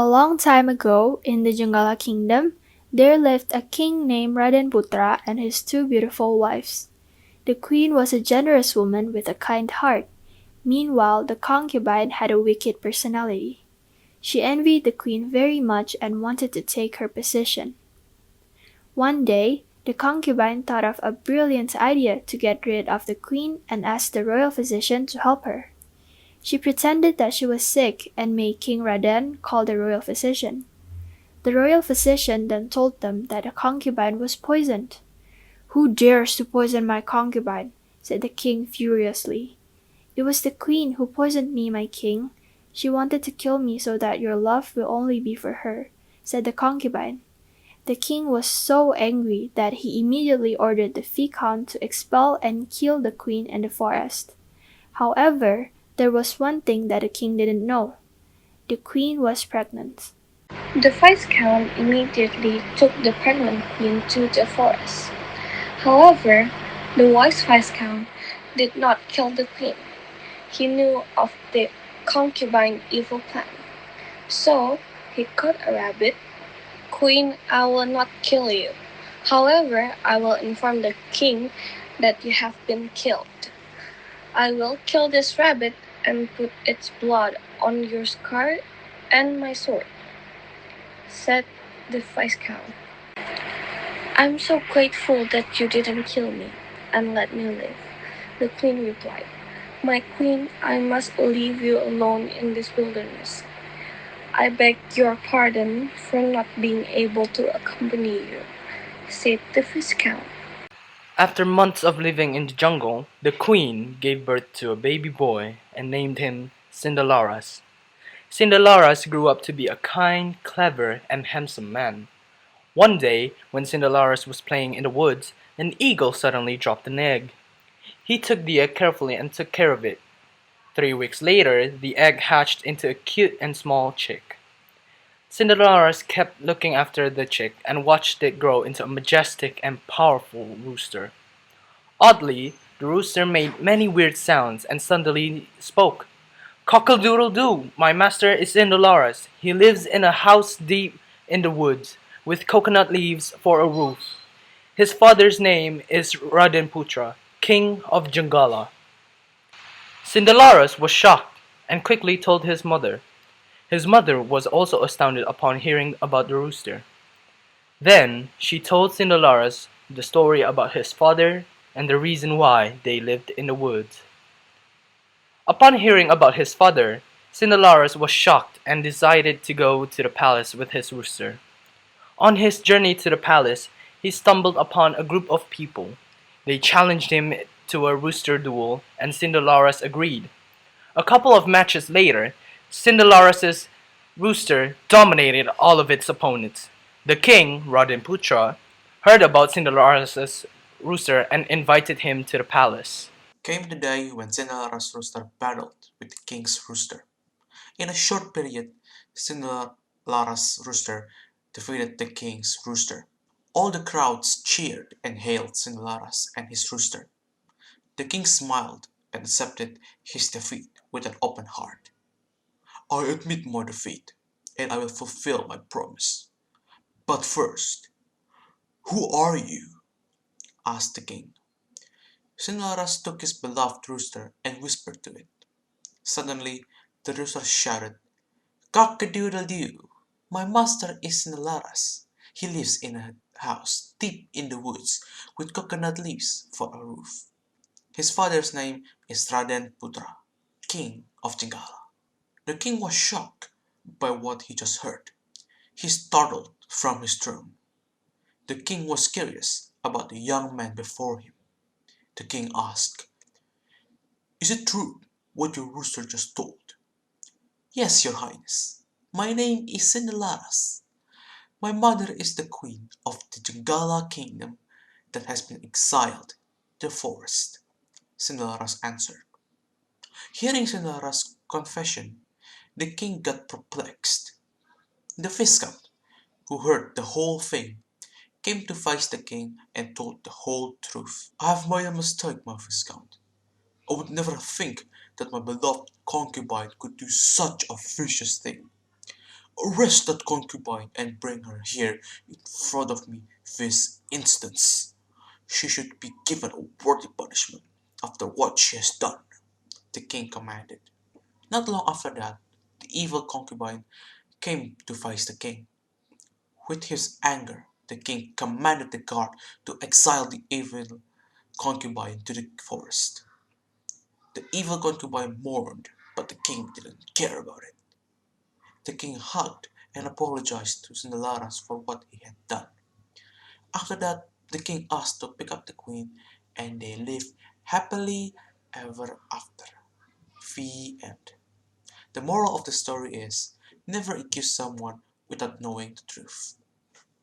A long time ago, in the Jangala kingdom, there lived a king named Radenputra and his two beautiful wives. The queen was a generous woman with a kind heart. Meanwhile, the concubine had a wicked personality. She envied the queen very much and wanted to take her position. One day, the concubine thought of a brilliant idea to get rid of the queen and asked the royal physician to help her. She pretended that she was sick and made King Raden call the royal physician. The royal physician then told them that the concubine was poisoned. "Who dares to poison my concubine?" said the king furiously. "It was the queen who poisoned me, my king. She wanted to kill me so that your love will only be for her," said the concubine. The king was so angry that he immediately ordered the viscount to expel and kill the queen in the forest. However, there was one thing that the king didn't know. The queen was pregnant. The Viscount immediately took the pregnant queen to the forest. However, the wise Viscount did not kill the queen. He knew of the concubine's evil plan. So he caught a rabbit. "Queen, I will not kill you. However, I will inform the king that you have been killed. I will kill this rabbit and put its blood on your scar and my sword," said the Viscount. "I'm so grateful that you didn't kill me and let me live," the queen replied. "My queen, I must leave you alone in this wilderness. I beg your pardon for not being able to accompany you," said the Viscount. After months of living in the jungle, the queen gave birth to a baby boy and named him Cindelaras. Cindelaras grew up to be a kind, clever, and handsome man. One day, when Cindelaras was playing in the woods, an eagle suddenly dropped an egg. He took the egg carefully and took care of it. 3 weeks later, the egg hatched into a cute and small chick. Cindelaras kept looking after the chick and watched it grow into a majestic and powerful rooster. Oddly, the rooster made many weird sounds and suddenly spoke. "Cockle-doodle-doo, my master is Cindelaras. He lives in a house deep in the woods, with coconut leaves for a roof. His father's name is Radenputra, king of Jangala." Cindelaras was shocked and quickly told his mother. His mother was also astounded upon hearing about the rooster. Then she told Cindelaras the story about his father and the reason why they lived in the woods. Upon hearing about his father, Cindelaras was shocked and decided to go to the palace with his rooster. On his journey to the palace, he stumbled upon a group of people. They challenged him to a rooster duel, and Cindelaras agreed. A couple of matches later, Cindelaras's rooster dominated all of its opponents. The king, Radenputra, heard about Cindelaras's rooster and invited him to the palace. Came the day when Cinderelara's rooster battled with the king's rooster. In a short period, Cinderelara's rooster defeated the king's rooster. All the crowds cheered and hailed Cinderelaras and his rooster. The king smiled and accepted his defeat with an open heart. "I admit my defeat, and I will fulfill my promise. But first, who are you?" asked the king. Cinderelaras took his beloved rooster and whispered to it. Suddenly, the rooster shouted, "Cock-a-doodle-doo! My master is Cinderelaras. He lives in a house deep in the woods with coconut leaves for a roof. His father's name is Radenputra, king of Jangala." The king was shocked by what he just heard. He startled from his throne. The king was curious about the young man before him. The king asked, "Is it true what your rooster just told?" "Yes, your highness. My name is Cindelaras. My mother is the queen of the Jangala kingdom that has been exiled to the forest," Cindelaras answered. Hearing Cindelaras' confession, the king got perplexed. The viscount, who heard the whole thing, came to face the king and told the whole truth. "I have made a mistake, my viscount. I would never think that my beloved concubine could do such a vicious thing. Arrest that concubine and bring her here in front of me this instant. She should be given a worthy punishment after what she has done, the king commanded. Not long after that, the evil concubine came to face the king. With his anger, the king commanded the guard to exile the evil concubine to the forest. The evil concubine mourned, but the king didn't care about it. The king hugged and apologized to Cindellaras for what he had done. After that, the king asked to pick up the queen, and they lived happily ever after. The end. The moral of the story is never accuse someone without knowing the truth.